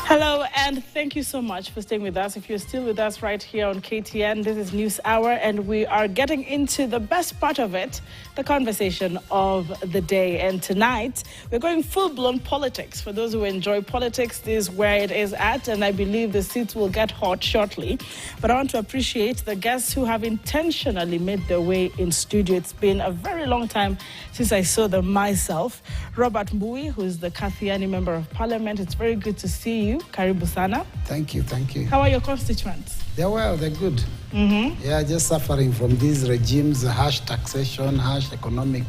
Hello, and thank you so much for staying with us. If you're still with us right here on KTN, this is News Hour, and we are getting into the best part of it, the conversation of the day. And tonight, we're going full-blown politics. For those who enjoy politics, this is where it is at, and I believe the seats will get hot shortly. But I want to appreciate the guests who have intentionally made their way in studio. It's been a very long time since I saw them myself. Robert Mbui, who is the Kathiani Member of Parliament. It's very good to see you. Karibu sana. Thank you, thank you. How are your constituents? They're well, they're good. Yeah, just suffering from these regimes, harsh taxation, harsh economic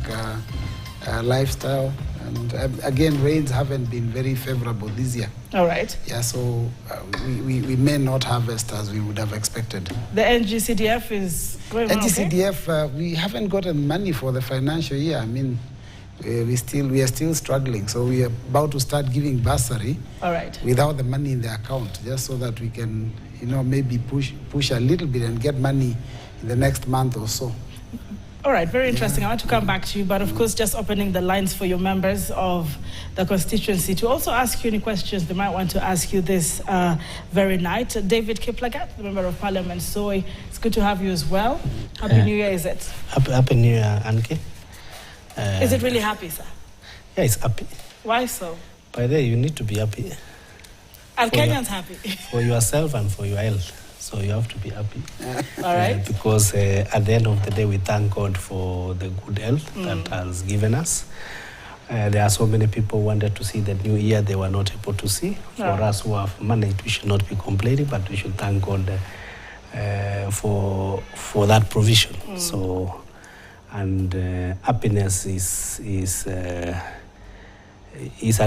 lifestyle. And again, rains haven't been very favorable this year. All right. Yeah, so we may not harvest as we would have expected. The NGCDF is going on, NGCDF, we haven't gotten money for the financial year. I mean, we are still struggling, so we are about to start giving bursary. All right. Without the money in the account, just so that we can, maybe push a little bit and get money in the next month or so. All right, very interesting. I want to come back to you, but of course, just opening the lines for your members of the constituency to also ask you any questions they might want to ask you this very night. David Kiplagat, the Member of Parliament, Soy, it's good to have you as well. Happy New Year, is it? Happy New Year, Anki. Is it really happy, sir? Yeah, it's happy. Why so? By the way, you need to be happy. Are Kenyans happy? For yourself and for your health. So you have to be happy. All right. Because at the end of the day, we thank God for the good health that has given us. There are so many people who wanted to see the new year, they were not able to see. For us who have managed, we should not be complaining, but we should thank God for that provision. So, and happiness is an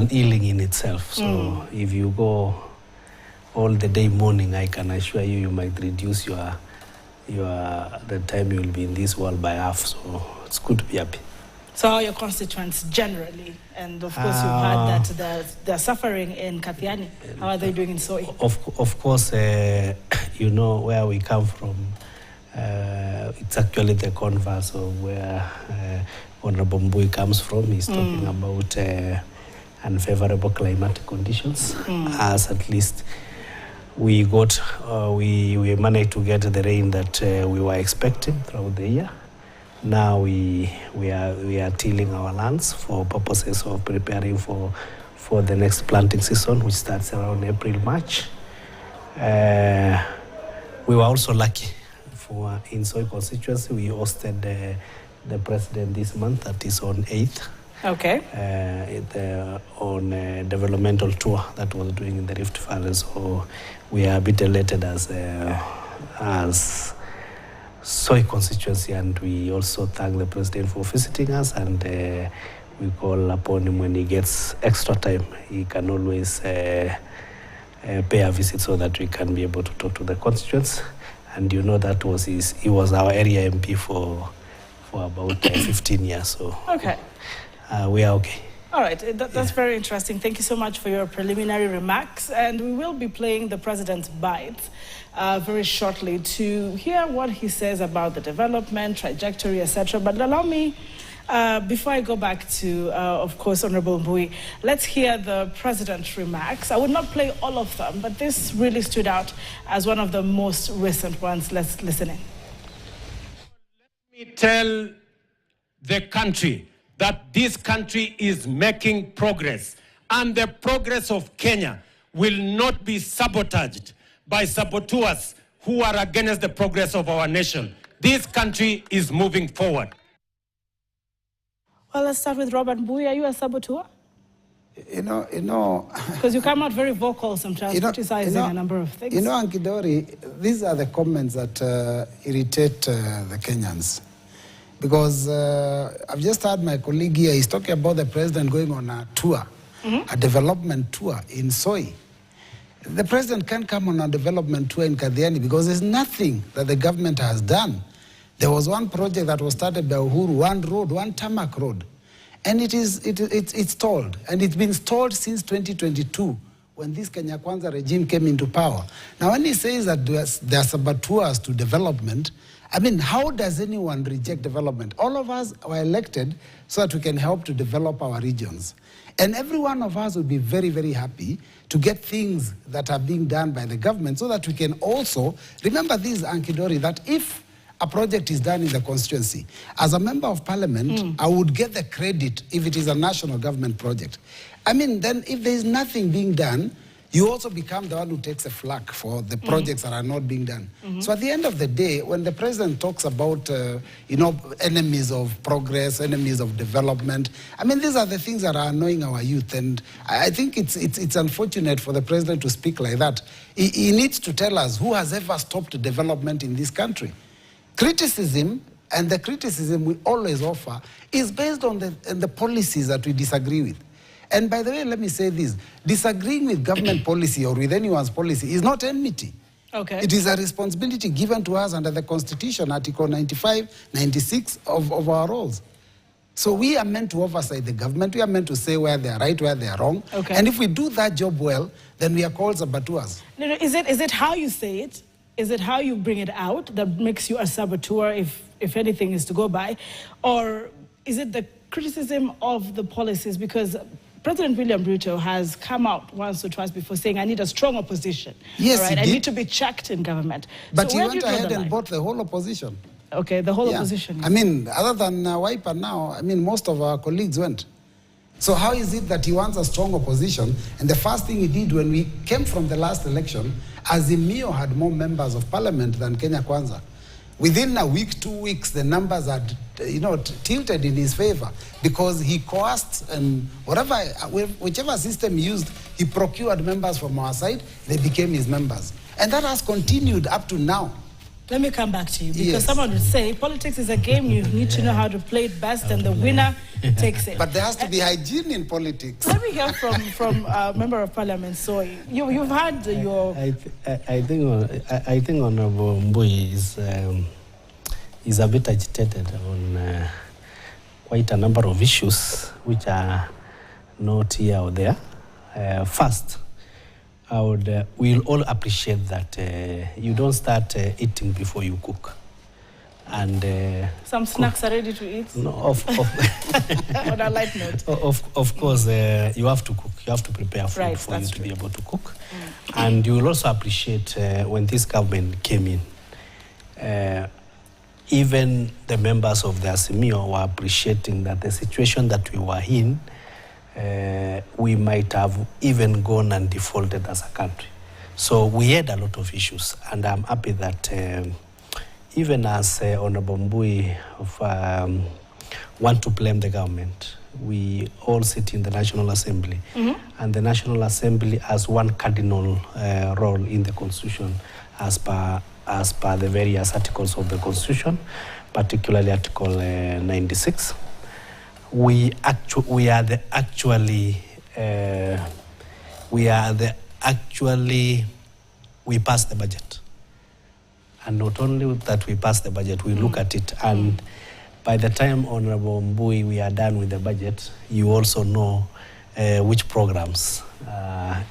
healing in itself. So if you go all the day mourning, I can assure you, you might reduce the time you will be in this world by half. So it's good to be happy. So how are your constituents generally? And of course, you've heard that they're suffering in Kathiani. How are they doing in Soy? Of course, where we come from. It's actually the converse of where Honorable Mbui comes from. He's talking about unfavorable climatic conditions. As at least we managed to get the rain that we were expecting throughout the year. Now we are tilling our lands for purposes of preparing for the next planting season, which starts around April, March. We were also lucky. In Soy constituency, we hosted the president this month, that is on 8th. Okay. On a developmental tour that was doing in the Rift Valley. So we are a bit elated as Soy constituency, and we also thank the president for visiting us, and we call upon him when he gets extra time. He can always pay a visit so that we can be able to talk to the constituents. And that was he was our area MP for about 15 years. So okay. We are okay. All right, that's very interesting. Thank you so much for your preliminary remarks. And we will be playing the President's Bite very shortly to hear what he says about the development, trajectory, etc. But allow me, before I go back to, of course, Honorable Mbui, let's hear the President's remarks. I would not play all of them, but this really stood out as one of the most recent ones. Let's listen in. Let me tell the country that this country is making progress, and the progress of Kenya will not be sabotaged by saboteurs who are against the progress of our nation. This country is moving forward. Well, let's start with Robert Mbui. Are you a saboteur? Because you come out very vocal sometimes, criticizing a number of things. Ankidori, these are the comments that irritate the Kenyans. Because I've just heard my colleague here, he's talking about the president going on a tour, a development tour in Soy. The president can't come on a development tour in Kathiani because there's nothing that the government has done. There was one project that was started by Uhuru, one road, one tarmac road. And it's stalled. And it's been stalled since 2022 when this Kenya Kwanza regime came into power. Now, when he says that there are saboteurs to development, I mean, how does anyone reject development? All of us were elected so that we can help to develop our regions. And every one of us would be very, very happy to get things that are being done by the government so that we can also remember this, Ankidori, that if a project is done in the constituency, as a member of parliament, I would get the credit if it is a national government project. I mean, then if there is nothing being done, you also become the one who takes a flak for the projects that are not being done. So at the end of the day, when the president talks about, enemies of progress, enemies of development, I mean, these are the things that are annoying our youth. And I think it's unfortunate for the president to speak like that. He needs to tell us who has ever stopped development in this country. Criticism, and the criticism we always offer, is based on the policies that we disagree with. And by the way, let me say this, disagreeing with government policy or with anyone's policy is not enmity. Okay. It is a responsibility given to us under the Constitution, Article 95, 96 of our roles. So we are meant to oversight the government. We are meant to say where they are right, where they are wrong. Okay. And if we do that job well, then we are called saboteurs. No, is it how you say it? Is it how you bring it out that makes you a saboteur, if anything is to go by? Or is it the criticism of the policies? Because President William Ruto has come out once or twice before saying, I need a strong opposition. Yes, all right? he I did. need to be checked in government. But so he went ahead and bought the whole opposition. Okay, the whole opposition. I mean, other than Wiper now, I mean, most of our colleagues went. So how is it that he wants a strong opposition? And the first thing he did when we came from the last election, Azimio had more members of parliament than Kenya Kwanza. Within a week, 2 weeks, the numbers had, tilted in his favor because he coerced and whichever system he used, he procured members from our side, they became his members. And that has continued up to now. Let me come back to you because Yes. someone would say politics is a game, you need to know how to play it best and the winner takes it. But there has to be hygiene in politics. Let me hear from a member of parliament. So you've had your... I think Honorable Mbui is a bit agitated on quite a number of issues which are not here or there. First, we'll all appreciate that you don't start eating before you cook. And some snacks are ready to eat? No, on a light note. Of course, you have to cook. You have to prepare food for you to be able to cook. And you will also appreciate when this government came in, even the members of the Azimio were appreciating that the situation that we were in, we might have even gone and defaulted as a country. So we had a lot of issues, and I'm happy that even as Honorable Mbui want to blame the government, we all sit in the National Assembly, and the National Assembly has one cardinal role in the Constitution as per the various articles of the Constitution, particularly Article 96. We pass the budget. And not only that we pass the budget, we look at it. And by the time, Honorable Mbui, we are done with the budget, you also know which programs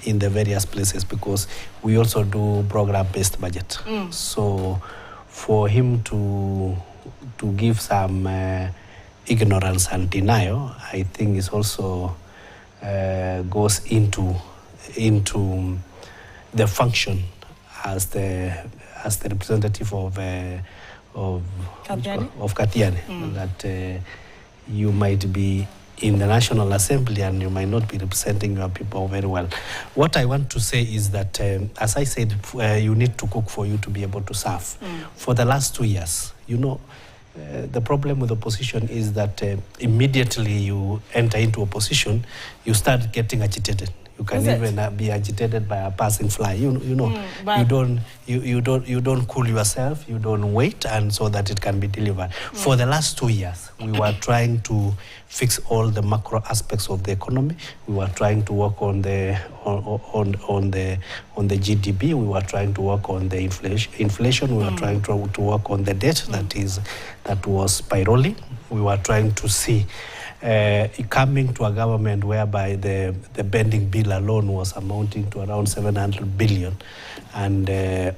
in the various places, because we also do program-based budget. So for him to give some ignorance and denial, I think is also goes into the function as the representative of Katiani, that you might be in the National Assembly and you might not be representing your people very well. What I want to say is that, as I said, you need to cook for you to be able to serve. For the last 2 years, the problem with opposition is that immediately you enter into opposition, you start getting agitated. You can even be agitated by a passing fly. You don't cool yourself. You don't wait, and so that it can be delivered. For the last 2 years, we were trying to fix all the macro aspects of the economy. We were trying to work on the GDP. We were trying to work on the inflation. We were trying to work on the debt that was spiraling. We were trying to see coming to a government whereby the pending bill alone was amounting to around 700 billion, and the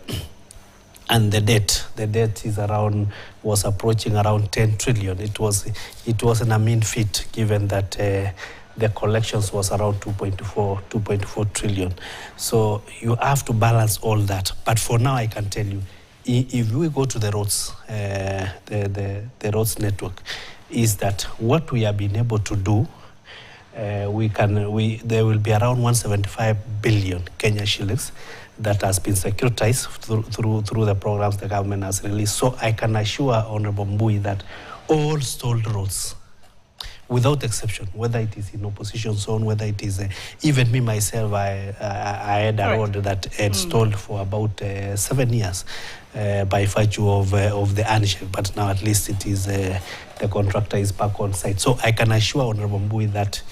debt was approaching around 10 trillion. It wasn't a mean feat, given that the collections was around 2.4 trillion. So you have to balance all that. But for now, I can tell you, if we go to the roads, the roads network, is that what we have been able to do, there will be around 175 billion Kenya shillings that has been securitized through the programs the government has released. So I can assure Honorable Mbui that all stalled roads, without exception, whether it is in opposition zone, whether it is, even me myself, I had a road that had stalled for about 7 years by virtue of the handshake, but now at least it is, the contractor is back on site. So I can assure Honorable Mbui that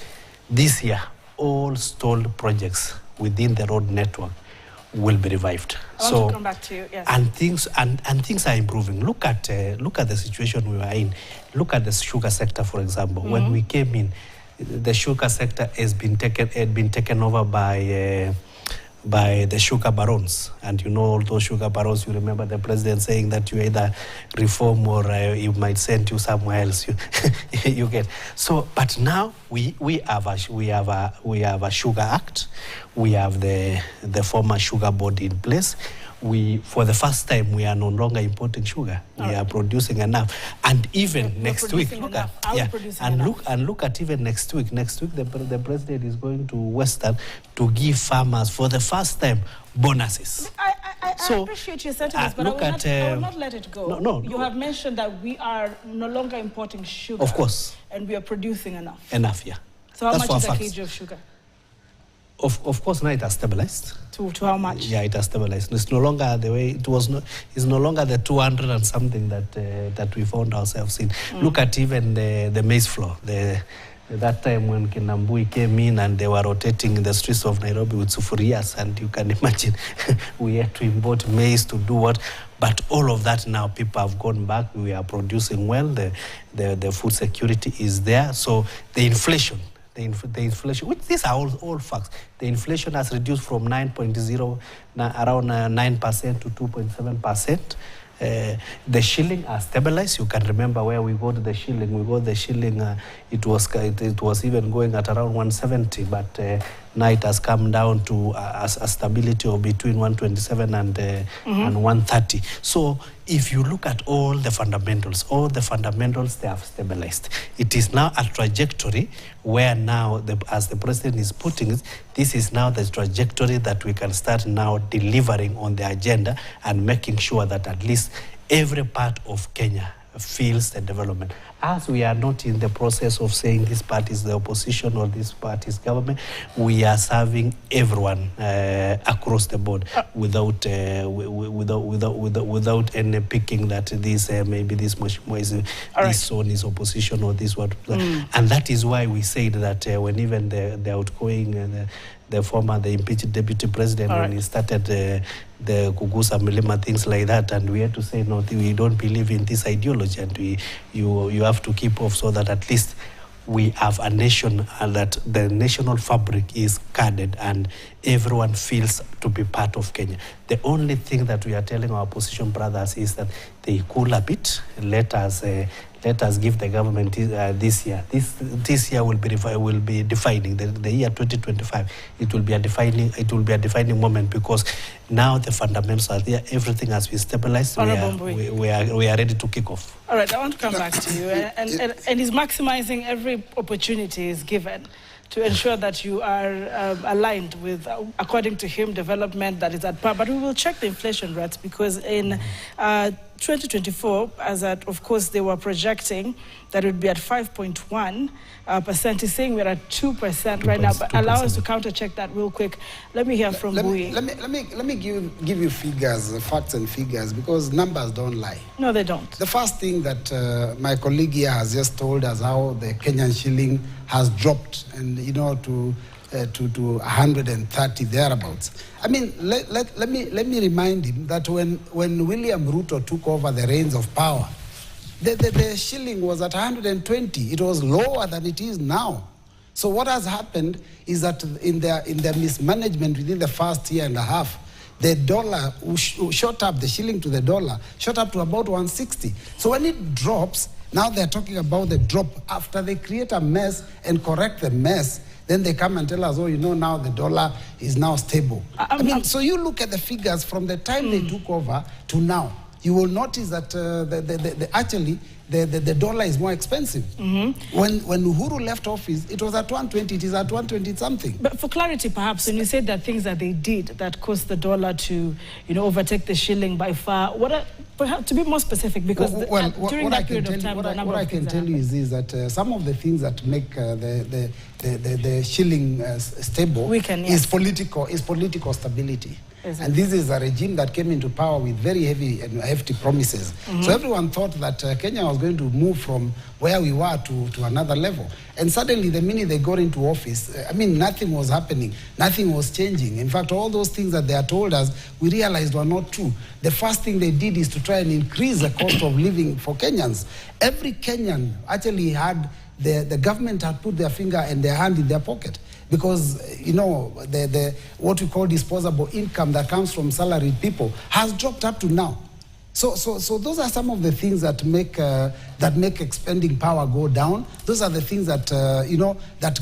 this year, all stalled projects within the road network will be revived. I want to come back to you, yes. And things are improving. Look at the situation we were in. Look at the sugar sector, for example. When we came in, the sugar sector had been taken over by the sugar barons. And you know all those sugar barons, you remember the president saying that you either reform or you might send you somewhere else. You get. So, but now we have a sugar act. We have the former sugar board in place. For the first time, we are no longer importing sugar. We are producing enough. And even next week, look at even next week. Next week, the president is going to Western to give farmers, for the first time, bonuses. I appreciate your sentiments, but I will not let it go. No, you have mentioned that we are no longer importing sugar. Of course. And we are producing enough. Enough, yeah. So how much is a kg of sugar? Of course, now it has stabilized. To how much? Yeah, it has stabilized. It's no longer the way it was. It's no longer the 200 and something that we found ourselves in. Look at even the maize flour. That time when Kinambui came in and they were rotating in the streets of Nairobi with sufurias, and you can imagine we had to import maize to do what. But all of that now, people have gone back. We are producing well. The food security is there. So the inflation. The inflation, which these are all facts. The inflation has reduced from 9.0, around 9% to 2.7%. The shilling has stabilized. You can remember where we got the shilling. We got the shilling, it was even going at around 170, but now it has come down to a stability of between 127 and 130. So if you look at all the fundamentals, they have stabilized. It is now a trajectory where now, as the president is putting it, this is now the trajectory that we can start now delivering on the agenda and making sure that at least every part of Kenya feels the development. As we are not in the process of saying this part is the opposition or this part is government, we are serving everyone across the board without any picking that this maybe this zone is opposition or this what. And that is why we said that when even the outgoing the impeached deputy president, when he started the Kugusa Milima, things like that, and we had to say, no, we don't believe in this ideology, and you have to keep off so that at least we have a nation and that the national fabric is guarded and everyone feels to be part of Kenya. The only thing that we are telling our opposition brothers is that they cool a bit. Let us give the government this year. This year will be defining the year 2025. It will be a defining moment because now the fundamentals are there. Everything has been stabilized. We are ready to kick off. All right, I want to come back to you. And he's maximizing every opportunity is given to ensure that you are aligned with, according to him, development that is at par. But we will check the inflation rates because in 2024, of course, they were projecting that it would be at 5.1%. He's saying we're at 2% right now. But allow us to counter-check that real quick. Let me hear from Bui. Let me give you figures, facts and figures, because numbers don't lie. No, they don't. The first thing that my colleague here has just told us how the Kenyan shilling has dropped, and to 130 thereabouts. I mean, let me remind him that when William Ruto took over the reins of power, the shilling was at 120. It was lower than it is now. So what has happened is that in their mismanagement within the first year and a half, the dollar shot up, the shilling to the dollar shot up to about 160. So when it drops, Now they're talking about the drop. After they create a mess and correct the mess, then they come and tell us, oh, now the dollar is now stable. So you look at the figures from the time they took over to now, you will notice that actually the dollar is more expensive. When Uhuru left office, it was at 120, it is at 120 something. But for clarity, perhaps, when you said that things that they did that caused the dollar to, overtake the shilling by far, perhaps to be more specific, because during that period of time, what I can tell you is that some of the things that make the shilling stable is political stability. And this is a regime that came into power with very heavy and hefty promises. So everyone thought that Kenya was going to move from where we were to another level. And suddenly, the minute they got into office, nothing was happening. Nothing was changing. In fact, all those things that they had told us, we realized were not true. The first thing they did is to try and increase the cost of living for Kenyans. Every Kenyan actually had, the government had put their finger and their hand in their pocket. Because, what we call disposable income that comes from salaried people has dropped up to now. So those are some of the things that make expending power go down. Those are the things that, that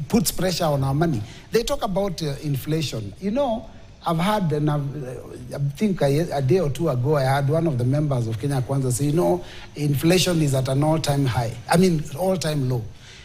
puts pressure on our money. They talk about inflation. I've had, and I think a day or two ago, I had one of the members of Kenya Kwanza say, inflation is at an all-time high. All-time low.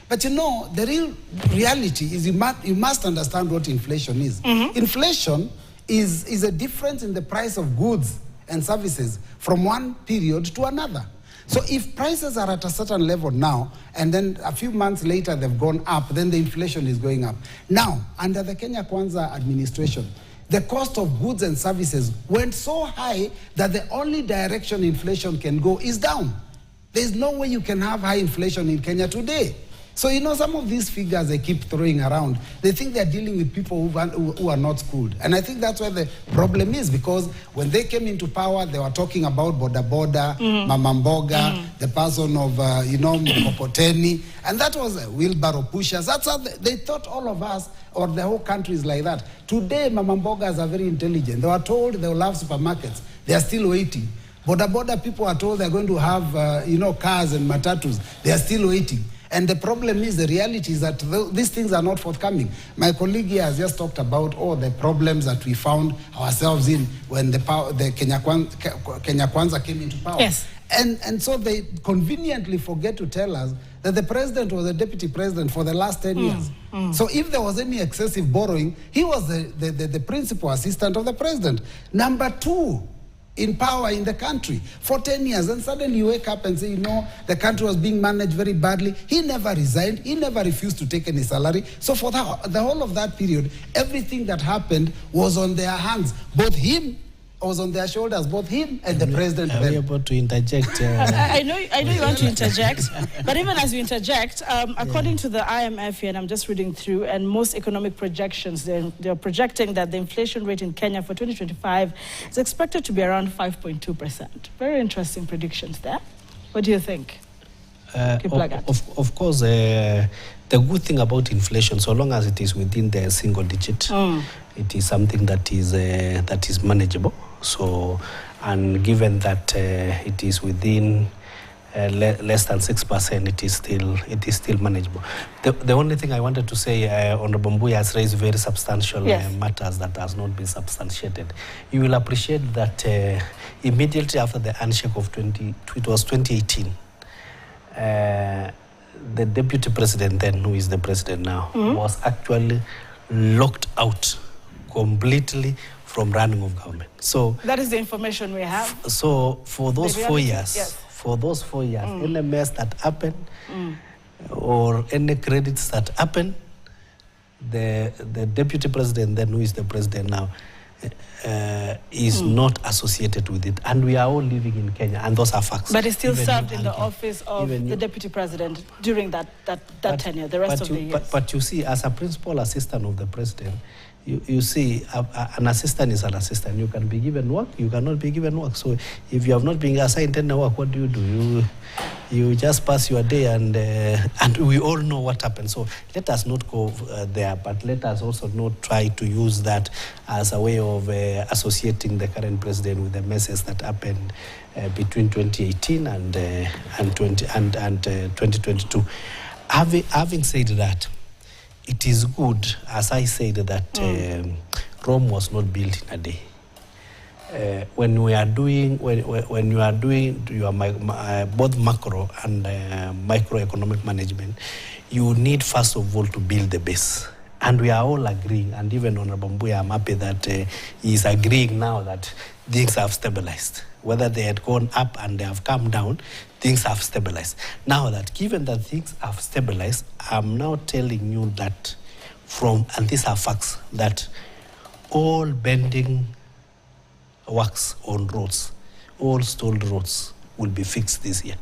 But the real reality is you must understand what inflation is. Inflation is a difference in the price of goods and services from one period to another. So if prices are at a certain level now, and then a few months later they've gone up, then the inflation is going up. Now, under the Kenya Kwanza administration, the cost of goods and services went so high that the only direction inflation can go is down. There's no way you can have high inflation in Kenya today. So, some of these figures they keep throwing around, they think they're dealing with people who are not schooled. And I think that's where the problem is, because when they came into power, they were talking about boda, mama mboga, the person of, mkokoteni, and that was wheelbarrow pushers. That's how they thought all of us, or the whole country is like that. Today, mama mbogas are very intelligent. They were told they will have supermarkets. They are still waiting. Boda people are told they're going to have, cars and matatus. They are still waiting. And the problem is, the reality is that these things are not forthcoming. My colleague here has just talked about all the problems that we found ourselves in when the Kenya Kwanza came into power. Yes. And so they conveniently forget to tell us that the president was a deputy president for the last 10 years. So if there was any excessive borrowing, he was the principal assistant of the president. Number two in power in the country for 10 years, and suddenly you wake up and say, the country was being managed very badly. He never resigned. He never refused to take any salary. So for the whole of that period, everything that happened was on their hands. Both him was on their shoulders, both him and the president. Are we able to interject? I know you want to interject, but even as you interject, according to the IMF here, and I'm just reading through, and most economic projections, they're projecting that the inflation rate in Kenya for 2025 is expected to be around 5.2%. Very interesting predictions there. What do you think? Of course, the good thing about inflation, so long as it is within the single digit, it is something that is manageable. So, and given that it is within less than 6%, it is still manageable. The only thing I wanted to say, Honorable Mbui has raised very substantial matters that has not been substantiated. You will appreciate that immediately after the handshake of 2018. The deputy president then, who is the president now, was actually locked out completely from running of government. So that is the information we have. So for those 4 years, any mess that happened or any credits that happened, the deputy president then, who is the president now, is not associated with it, and we are all living in Kenya, and those are facts. But he still served in the office of the deputy president during that tenure, the rest of the years. But you see, as a principal assistant of the president, you see, an assistant is an assistant. You can be given work, you cannot be given work. So if you have not been assigned any work, what do? You just pass your day, and we all know what happened. So let us not go there, but let us also not try to use that as a way of associating the current president with the messes that happened between 2018 and 2022. Having said that, it is good, as I said, that Rome was not built in a day. When you are doing your both macro and microeconomic management, you need first of all to build the base. And we are all agreeing, and even Honorable Mbuya, I'm happy that he is agreeing now that things have stabilized. Whether they had gone up and they have come down, things have stabilized. Now that, given that things have stabilized, I'm now telling you that and these are facts, that all bending works on roads, all stalled roads will be fixed this year.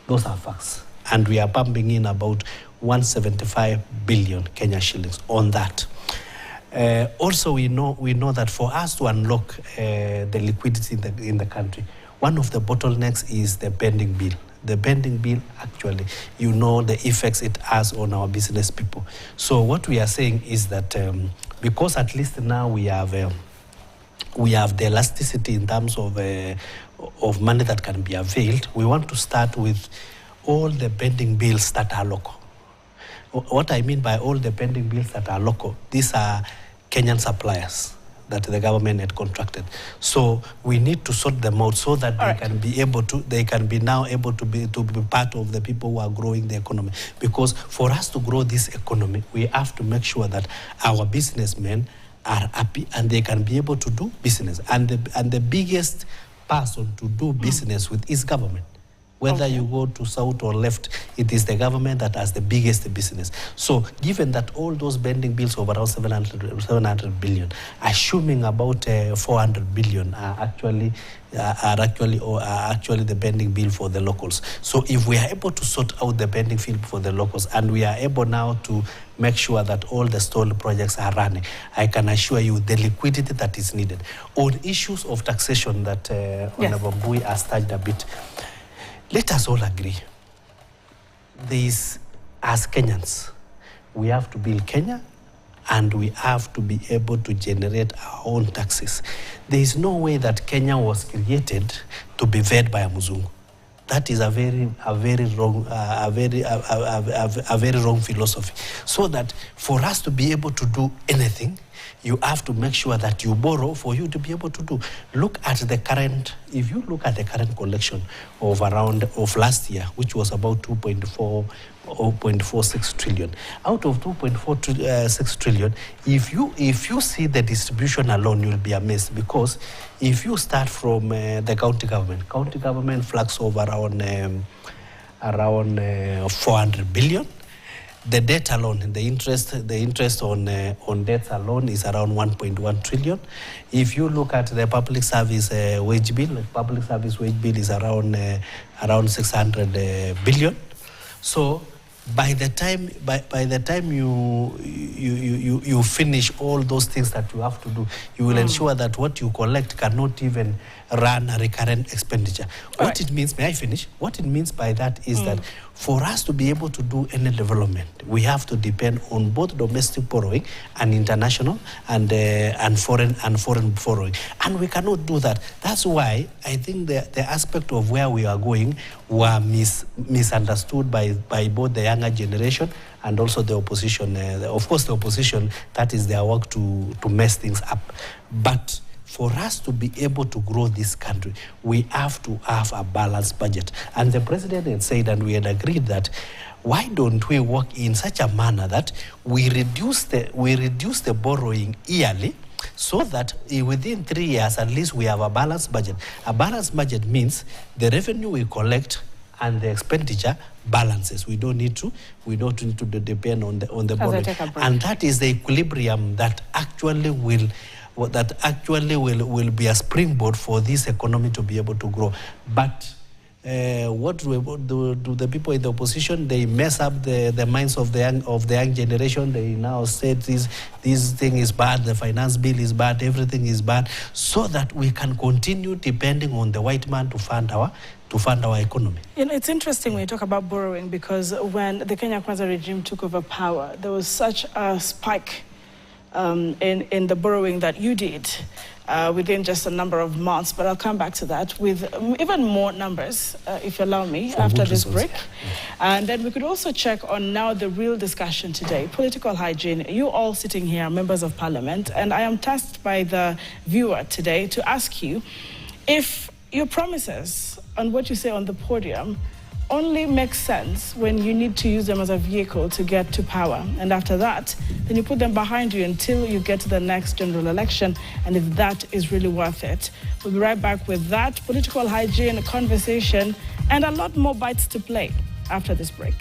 Those are facts. And we are pumping in about 175 billion Kenya shillings on that. Also, we know that for us to unlock the liquidity in the country, one of the bottlenecks is the pending bill. The pending bill, actually, the effects it has on our business people. So what we are saying is that because at least now we have the elasticity in terms of money that can be availed, we want to start with all the pending bills that are local. What I mean by all the pending bills that are local, these are Kenyan suppliers that the government had contracted. So we need to sort them out so that they can be now able to be part of the people who are growing the economy. Because for us to grow this economy, we have to make sure that our businessmen are happy and they can be able to do business. And the biggest person to do business with is government. Whether you go to south or left, it is the government that has the biggest business. So given that all those pending bills of around 700 billion, assuming about 400 billion are actually the pending bill for the locals. So if we are able to sort out the pending bill for the locals, and we are able now to make sure that all the stalled projects are running, I can assure you the liquidity that is needed. On issues of taxation that Honorable Mbui has touched a bit, let us all agree, as Kenyans, we have to build Kenya and we have to be able to generate our own taxes. There is no way that Kenya was created to be fed by a Muzungu. That is a very wrong philosophy. So that for us to be able to do anything, you have to make sure that you borrow for you to be able to do. If you look at the current collection of last year, which was about 2.46 trillion. Out of 2.46 trillion, if you see the distribution alone, you'll be amazed, because if you start from the county government flags over around 400 billion. The debt alone, the interest on debts alone is around 1.1 trillion. If you look at the public service wage bill, is around 600 billion. So by the time you finish all those things that you have to do, you will ensure that what you collect cannot even run a recurrent expenditure. What it means, may I finish? What it means by that is that for us to be able to do any development, we have to depend on both domestic borrowing and international and foreign borrowing. And we cannot do that. That's why I think the aspect of where we are going were misunderstood by both the younger generation and also the opposition. Of course, the opposition, that is their work to mess things up. But for us to be able to grow this country, we have to have a balanced budget. And the president had said, and we had agreed, that why don't we work in such a manner that we reduce the borrowing yearly, so that within 3 years at least we have a balanced budget. A balanced budget means the revenue we collect and the expenditure balances. We don't need to depend on the borrowing. And that is the equilibrium that actually will be a springboard for this economy to be able to grow. But what do the people in the opposition? They mess up the minds of the young generation. They now say this thing is bad, the finance bill is bad, everything is bad, so that we can continue depending on the white man to fund our economy. You know, it's interesting when you talk about borrowing, because when the Kenya Kwanza regime took over power, there was such a spike in the borrowing that you did within just a number of months. But I'll come back to that with even more numbers, if you allow me, after this break. And then we could also check on now the real discussion today, political hygiene. You all sitting here, members of parliament, and I am tasked by the viewer today to ask you if your promises and what you say on the podium only makes sense when you need to use them as a vehicle to get to power. And after that, then you put them behind you until you get to the next general election, and if that is really worth it. We'll be right back with that political hygiene conversation and a lot more bites to play after this break.